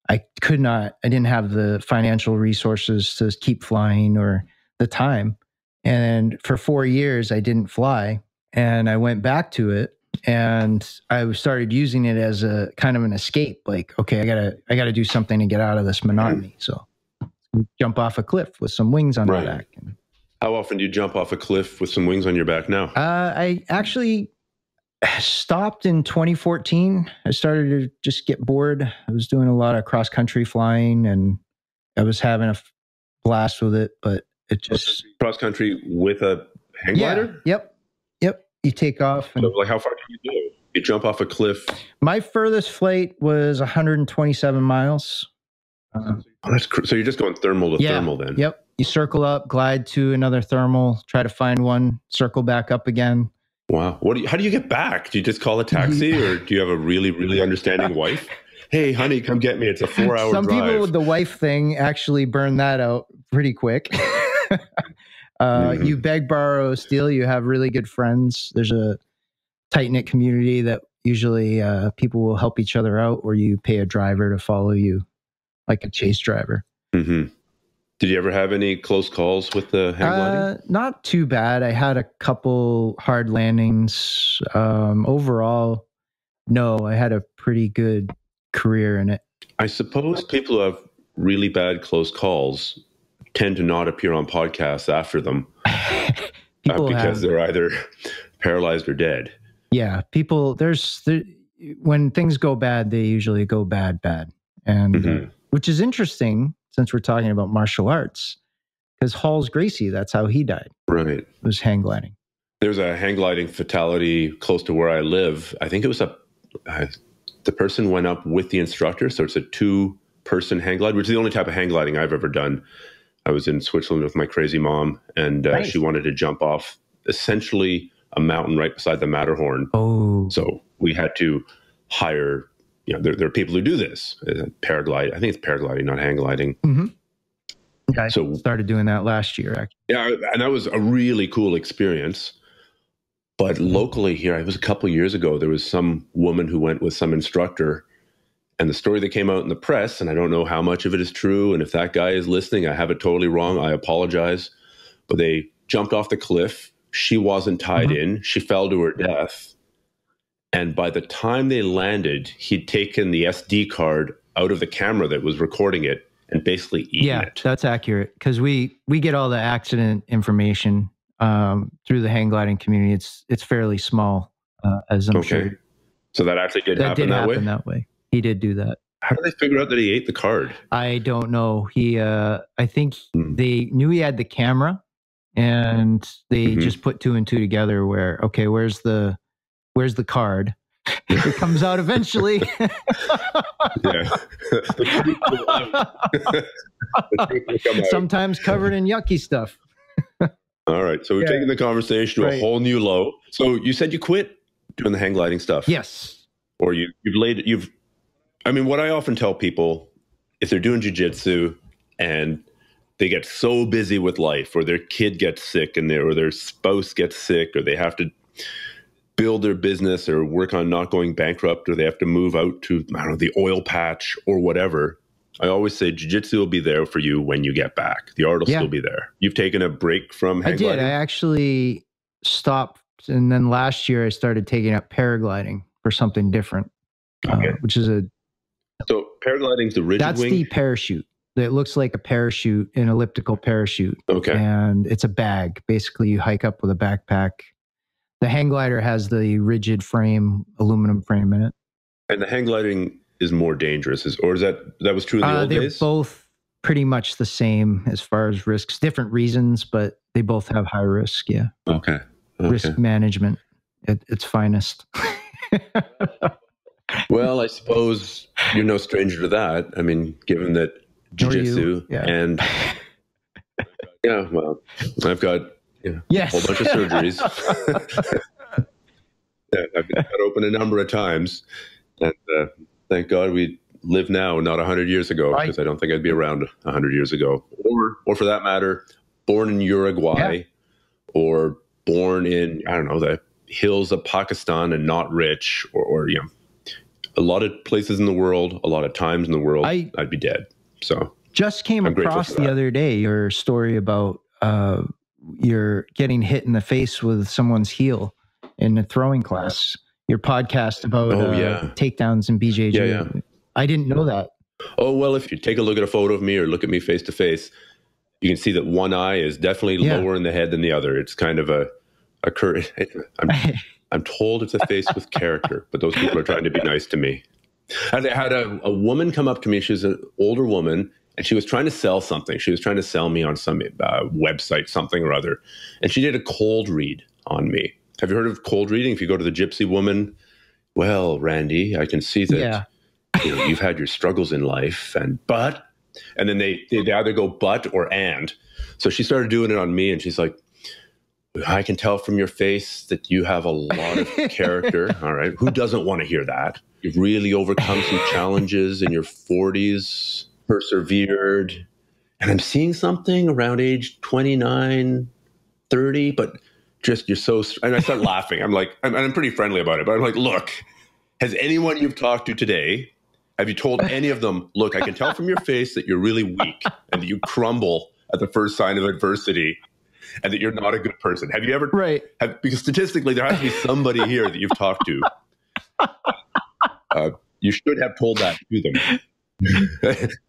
I didn't have the financial resources to keep flying or the time. And for 4 years, I didn't fly and I went back to it and I started using it as a kind of an escape. Like, okay, I gotta do something to get out of this monotony. So jump off a cliff with some wings on my back. How often do you jump off a cliff with some wings on your back now? I actually stopped in 2014. I started to just get bored. I was doing a lot of cross-country flying and I was having a blast with it, but it just... Cross-country with a hang glider? Yep. You take off. And, so, like, how far can you go? You jump off a cliff? My furthest flight was 127 miles. So you're just going thermal to thermal then? Yep. You circle up, glide to another thermal, try to find one, circle back up again. Wow. How do you get back? Do you just call a taxi or do you have a really, really understanding wife? Hey, honey, come get me. It's a 4-hour drive. Some people with the wife thing actually burn that out pretty quick. You beg, borrow, steal. You have really good friends. There's a tight-knit community that usually people will help each other out or you pay a driver to follow you, like a chase driver. Mm-hmm. Did you ever have any close calls with the hang gliding? Not too bad. I had a couple hard landings. Overall, no, I had a pretty good career in it. I suppose people who have really bad close calls tend to not appear on podcasts after them because they're either paralyzed or dead. Yeah, when things go bad, they usually go bad. And which is interesting since we're talking about martial arts, because Hall's Gracie, that's how he died. Right. It was hang gliding. There's a hang gliding fatality close to where I live. I think it was the person went up with the instructor. So it's a 2-person hang glide, which is the only type of hang gliding I've ever done. I was in Switzerland with my crazy mom and she wanted to jump off essentially a mountain right beside the Matterhorn. Oh. So we had to hire, there are people who do this. Paraglide. I think it's paragliding, not hang gliding. Mm-hmm. I started doing that last year, actually. Yeah, and that was a really cool experience. But locally here, it was a couple of years ago, there was some woman who went with some instructor. And the story that came out in the press, and I don't know how much of it is true, and if that guy is listening, I have it totally wrong, I apologize. But they jumped off the cliff. She wasn't tied in. She fell to her death. And by the time they landed, he'd taken the SD card out of the camera that was recording it and basically eaten it. Yeah, that's accurate. Because we get all the accident information through the hang gliding community. It's fairly small, as I'm sure. So that actually did happen that way? He did do that. How did they figure out that he ate the card? I don't know. I think they knew he had the camera and they just put 2 and 2 together where, okay, where's the card? It comes out eventually. Sometimes covered in yucky stuff. All right. So we're taking the conversation to a whole new low. So you said you quit doing the hang gliding stuff. Yes. Or what I often tell people, if they're doing jiu-jitsu and they get so busy with life, or their kid gets sick or their spouse gets sick, or they have to build their business or work on not going bankrupt, or they have to move out to, the oil patch or whatever, I always say jiu-jitsu will be there for you when you get back. The art will still be there. You've taken a break from hang gliding? I actually stopped, and then last year I started taking up paragliding for something different, which is so paragliding's the rigid that's wing? the parachute. It looks like a parachute, an elliptical parachute. Okay. And it's a bag. Basically, you hike up with a backpack. The hang glider has the rigid frame, aluminum frame in it. And the hang gliding is more dangerous, or is that was true in the old days? They're both pretty much the same as far as risks. Different reasons, but they both have high risk. Yeah. Okay. Risk management at its finest. Well, I suppose you're no stranger to that. I mean, given that jiu-jitsu and well, I've got a whole bunch of surgeries. I've been cut open a number of times, and thank God we live now, not 100 years ago, because I don't think I'd be around 100 years ago, or for that matter, born in Uruguay or born in, I don't know, the hills of Pakistan and not rich, or a lot of places in the world, a lot of times in the world, I'd be dead. So just came across the other day your story about you're getting hit in the face with someone's heel in a throwing class. Your podcast about takedowns in BJJ. Yeah. I didn't know that. Oh, well, if you take a look at a photo of me or look at me face to face, you can see that one eye is definitely lower in the head than the other. It's kind of a I'm told it's a face with character, but those people are trying to be nice to me. And I had a woman come up to me. She was an older woman, and she was trying to sell something. She was trying to sell me on some website, something or other. And she did a cold read on me. Have you heard of cold reading? If you go to the Gypsy Woman, well, Randy, I can see that you've had your struggles in life, and then they either go but or and. So she started doing it on me, and she's like, I can tell from your face that you have a lot of character. All right. Who doesn't want to hear that? You've really overcome some challenges in your 40s, persevered. And I'm seeing something around age 29, 30, but just you're so, and I start laughing. I'm like, I'm pretty friendly about it, but I'm like, look, has anyone you've talked to today, have you told any of them, look, I can tell from your face that you're really weak and that you crumble at the first sign of adversity and that you're not a good person? Have you ever, because statistically there has to be somebody here that you've talked to. You should have told that to them.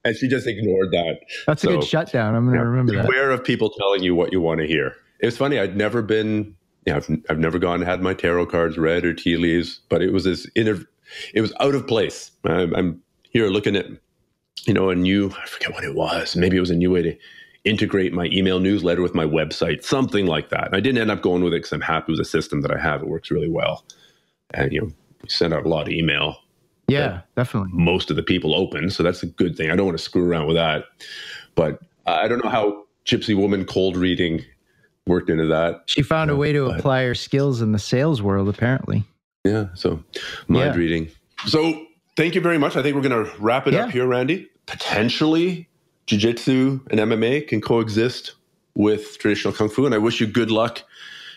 And she just ignored that. That's a good shutdown. I'm going to remember that. Beware of people telling you what you want to hear. It's funny. I'd never been, I've never gone and had my tarot cards read or tea leaves, but it was it was out of place. I'm here looking at, I forget what it was. Maybe it was a new way to integrate my email newsletter with my website, something like that. And I didn't end up going with it because I'm happy with the system that I have. It works really well. And, you send out a lot of email. Yeah, definitely. Most of the people open. So that's a good thing. I don't want to screw around with that. But I don't know how Gypsy Woman cold reading worked into that. She found a way to apply her skills in the sales world, apparently. Yeah. So mind reading. So thank you very much. I think we're going to wrap it up here, Randy. Potentially jiu-jitsu and MMA can coexist with traditional kung fu. And I wish you good luck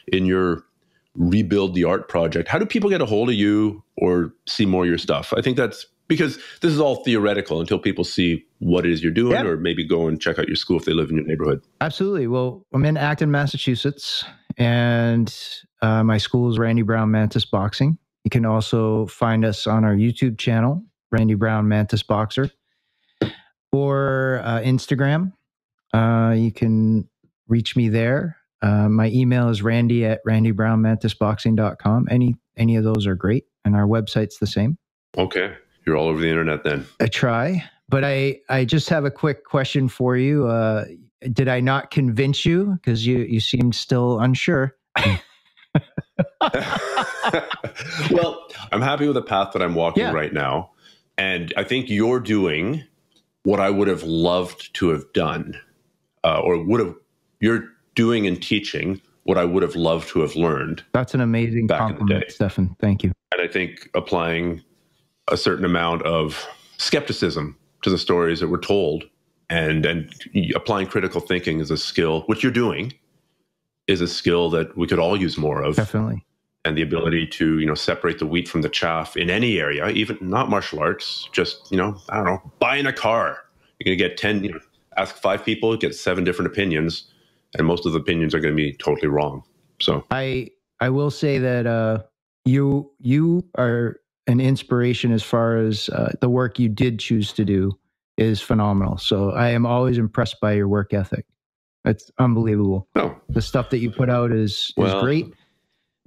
in your Rebuild the Art project. How do people get a hold of you or see more of your stuff? I think that's because this is all theoretical until people see what it is you're doing, or maybe go and check out your school if they live in your neighborhood. Absolutely. Well, I'm in Acton, Massachusetts, and my school is Randy Brown Mantis Boxing. You can also find us on our YouTube channel, Randy Brown Mantis Boxer, or Instagram. You can reach me there. My email is randy@randybrownmantisboxing.com. Any of those are great. And our website's the same. Okay. You're all over the internet then. I try, but I just have a quick question for you. Did I not convince you? Because you seemed still unsure. Well, I'm happy with the path that I'm walking right now. And I think you're doing what I would have loved to have done, you're doing and teaching what I would have loved to have learned. That's an amazing compliment, Stefan. Thank you. And I think applying a certain amount of skepticism to the stories that were told and applying critical thinking as a skill, which you're doing, is a skill that we could all use more of. Definitely. And the ability to, separate the wheat from the chaff in any area, even not martial arts, just, I don't know, buying a car. You're going to get 10, ask 5 people, get 7 different opinions, and most of the opinions are going to be totally wrong. So I will say that you are an inspiration as far as the work you did choose to do is phenomenal. So I am always impressed by your work ethic. It's unbelievable. Oh. The stuff that you put out is great.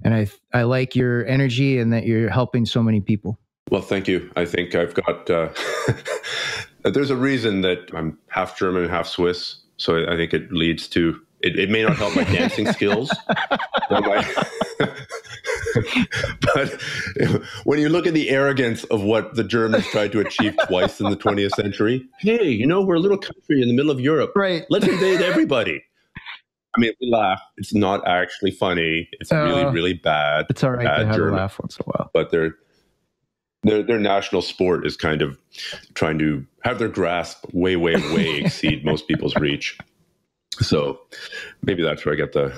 And I like your energy and that you're helping so many people. Well, thank you. I think I've got, there's a reason that I'm half German and half Swiss. So I think it leads to, it may not help my dancing skills. But when you look at the arrogance of what the Germans tried to achieve twice in the 20th century, hey, we're a little country in the middle of Europe. Right. Let's invade everybody. I mean, we laugh. It's not actually funny. It's really, really bad. It's all right to have German. a laugh once in a while. But their national sport is kind of trying to have their grasp way, way, way exceed most people's reach. So maybe that's where I get the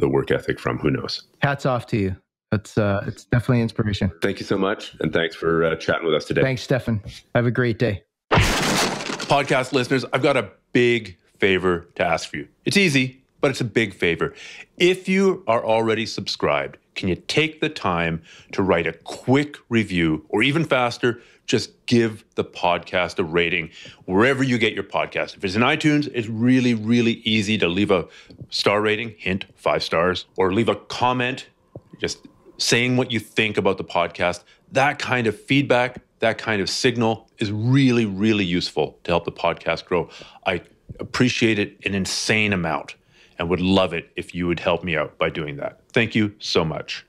work ethic from. Who knows? Hats off to you. It's definitely inspiration. Thank you so much. And thanks for chatting with us today. Thanks, Stefan. Have a great day. Podcast listeners, I've got a big favor to ask for you. It's easy, but it's a big favor. If you are already subscribed, can you take the time to write a quick review, or even faster, just give the podcast a rating wherever you get your podcast. If it's in iTunes, it's really, really easy to leave a star rating, hint, 5 stars, or leave a comment, just saying what you think about the podcast. That kind of feedback, that kind of signal is really, really useful to help the podcast grow. I appreciate it an insane amount and would love it if you would help me out by doing that. Thank you so much.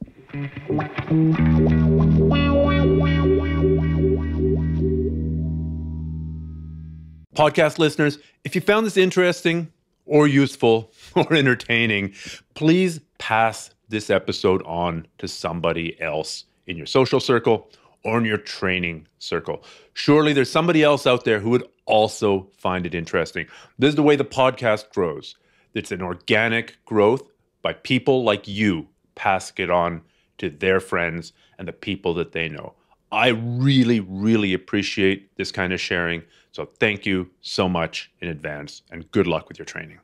Podcast listeners, if you found this interesting or useful or entertaining, please pass this episode on to somebody else in your social circle or in your training circle. Surely there's somebody else out there who would also find it interesting. This is the way the podcast grows. It's an organic growth by people like you passing it on to their friends and the people that they know. I really, really appreciate this kind of sharing. So thank you so much in advance and good luck with your training.